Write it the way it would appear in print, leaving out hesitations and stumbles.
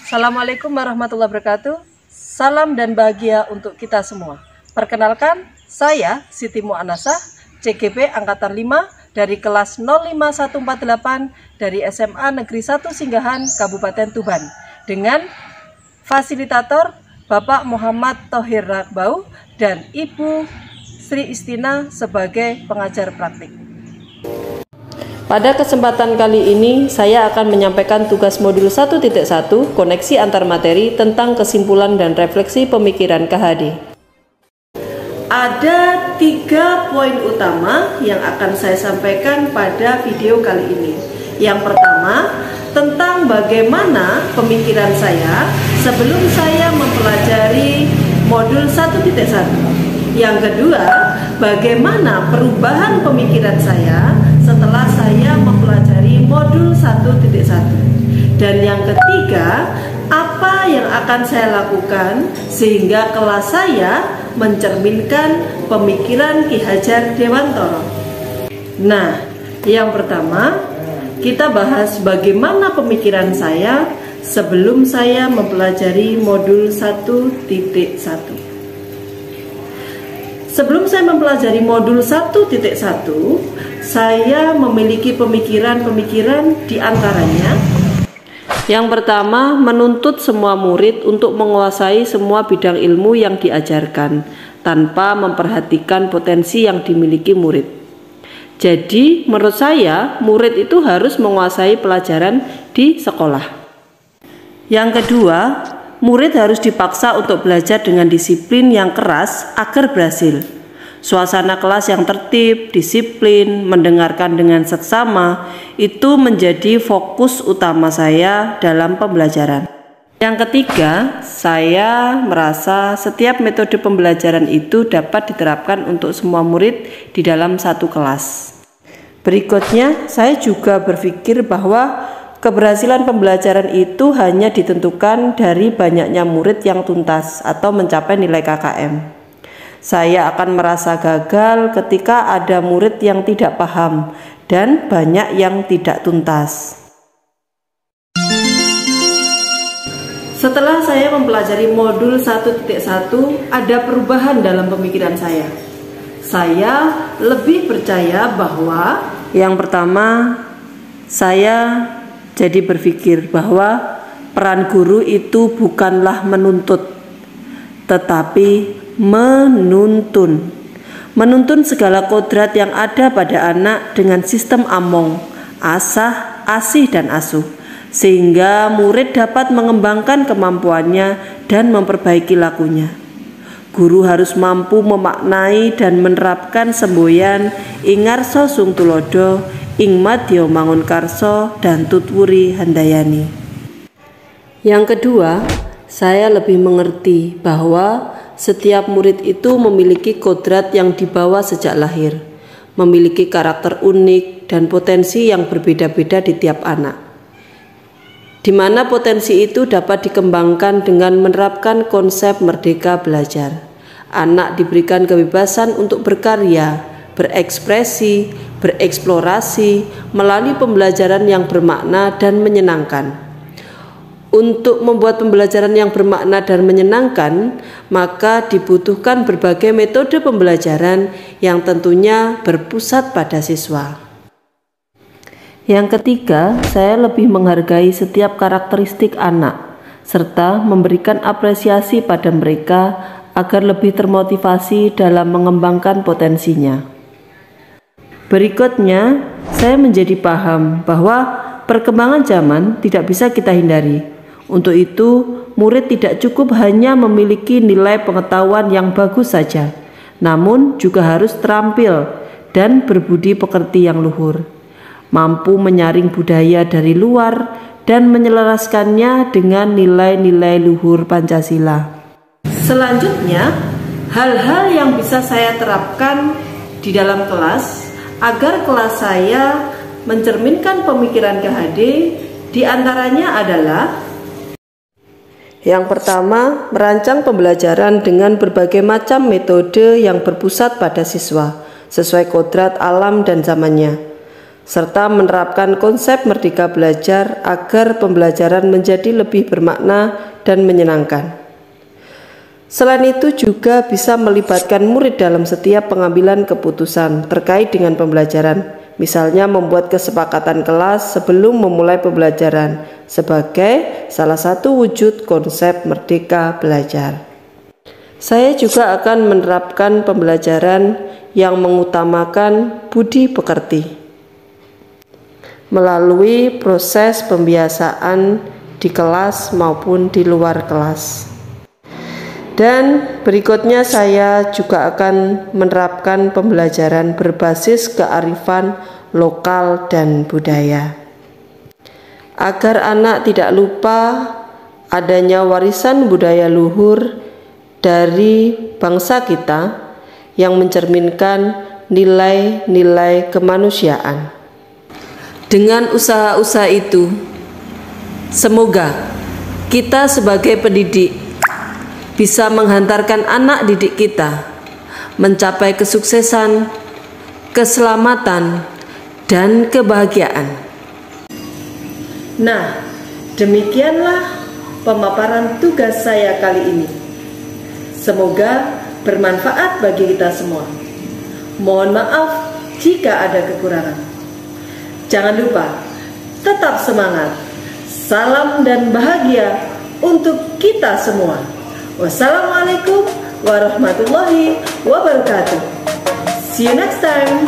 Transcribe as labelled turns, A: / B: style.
A: Assalamualaikum warahmatullahi wabarakatuh. Salam dan bahagia untuk kita semua. Perkenalkan, saya Siti Mu'anasah, CGP Angkatan 5 dari kelas 05148 dari SMA Negeri 1 Singgahan, Kabupaten Tuban, dengan fasilitator Bapak Muhammad Thohir Rakbau dan Ibu Sri Istina sebagai pengajar praktik. Pada kesempatan kali ini, saya akan menyampaikan tugas modul 1.1 koneksi antar materi tentang kesimpulan dan refleksi pemikiran KHD. Ada 3 poin utama yang akan saya sampaikan pada video kali ini. Yang pertama, tentang bagaimana pemikiran saya sebelum saya mempelajari modul 1.1. Yang kedua, bagaimana perubahan pemikiran saya setelah saya mempelajari modul 1.1. Dan yang ketiga, apa yang akan saya lakukan sehingga kelas saya mencerminkan pemikiran Ki Hajar Dewantoro. Nah, yang pertama, kita bahas bagaimana pemikiran saya sebelum saya mempelajari modul 1.1. Sebelum saya mempelajari modul 1.1, saya memiliki pemikiran-pemikiran di antaranya. Yang pertama, menuntut semua murid untuk menguasai semua bidang ilmu yang diajarkan tanpa memperhatikan potensi yang dimiliki murid. Jadi, menurut saya, murid itu harus menguasai pelajaran di sekolah. Yang kedua, murid harus dipaksa untuk belajar dengan disiplin yang keras agar berhasil. Suasana kelas yang tertib, disiplin, mendengarkan dengan seksama, itu menjadi fokus utama saya dalam pembelajaran. Yang ketiga, saya merasa setiap metode pembelajaran itu dapat diterapkan untuk semua murid di dalam satu kelas. Berikutnya, saya juga berpikir bahwa keberhasilan pembelajaran itu hanya ditentukan dari banyaknya murid yang tuntas atau mencapai nilai KKM. Saya akan merasa gagal ketika ada murid yang tidak paham dan banyak yang tidak tuntas. Setelah saya mempelajari modul 1.1, ada perubahan dalam pemikiran saya. Saya lebih percaya bahwa yang pertama, saya jadi berpikir bahwa peran guru itu bukanlah menuntut, tetapi menuntun. Menuntun segala kodrat yang ada pada anak dengan sistem among, asah, asih, dan asuh, sehingga murid dapat mengembangkan kemampuannya dan memperbaiki lakunya. Guru harus mampu memaknai dan menerapkan semboyan ingarso sung tulodo, ing madya mangun karso, dan tutwuri handayani. Yang kedua, saya lebih mengerti bahwa setiap murid itu memiliki kodrat yang dibawa sejak lahir, memiliki karakter unik dan potensi yang berbeda-beda di tiap anak, di mana potensi itu dapat dikembangkan dengan menerapkan konsep merdeka belajar. Anak diberikan kebebasan untuk berkarya, berekspresi, bereksplorasi melalui pembelajaran yang bermakna dan menyenangkan. Untuk membuat pembelajaran yang bermakna dan menyenangkan, maka dibutuhkan berbagai metode pembelajaran yang tentunya berpusat pada siswa. Yang ketiga, saya lebih menghargai setiap karakteristik anak, serta memberikan apresiasi pada mereka agar lebih termotivasi dalam mengembangkan potensinya. Berikutnya, saya menjadi paham bahwa perkembangan zaman tidak bisa kita hindari. Untuk itu, murid tidak cukup hanya memiliki nilai pengetahuan yang bagus saja, namun juga harus terampil dan berbudi pekerti yang luhur, mampu menyaring budaya dari luar dan menyelaraskannya dengan nilai-nilai luhur Pancasila. Selanjutnya, hal-hal yang bisa saya terapkan di dalam kelas agar kelas saya mencerminkan pemikiran KHD diantaranya adalah: yang pertama, merancang pembelajaran dengan berbagai macam metode yang berpusat pada siswa, sesuai kodrat alam dan zamannya. serta menerapkan konsep Merdeka Belajar agar pembelajaran menjadi lebih bermakna dan menyenangkan. Selain itu juga bisa melibatkan murid dalam setiap pengambilan keputusan terkait dengan pembelajaran, misalnya membuat kesepakatan kelas sebelum memulai pembelajaran sebagai salah satu wujud konsep Merdeka Belajar. Saya juga akan menerapkan pembelajaran yang mengutamakan budi pekerti melalui proses pembiasaan di kelas maupun di luar kelas. Dan berikutnya saya juga akan menerapkan pembelajaran berbasis kearifan lokal dan budaya, agar anak tidak lupa adanya warisan budaya luhur dari bangsa kita yang mencerminkan nilai-nilai kemanusiaan. Dengan usaha-usaha itu, semoga kita sebagai pendidik bisa menghantarkan anak didik kita mencapai kesuksesan, keselamatan, dan kebahagiaan. Nah, demikianlah pemaparan tugas saya kali ini. Semoga bermanfaat bagi kita semua. Mohon maaf jika ada kekurangan. Jangan lupa, tetap semangat. Salam dan bahagia untuk kita semua. Wassalamualaikum warahmatullahi wabarakatuh. See you next time.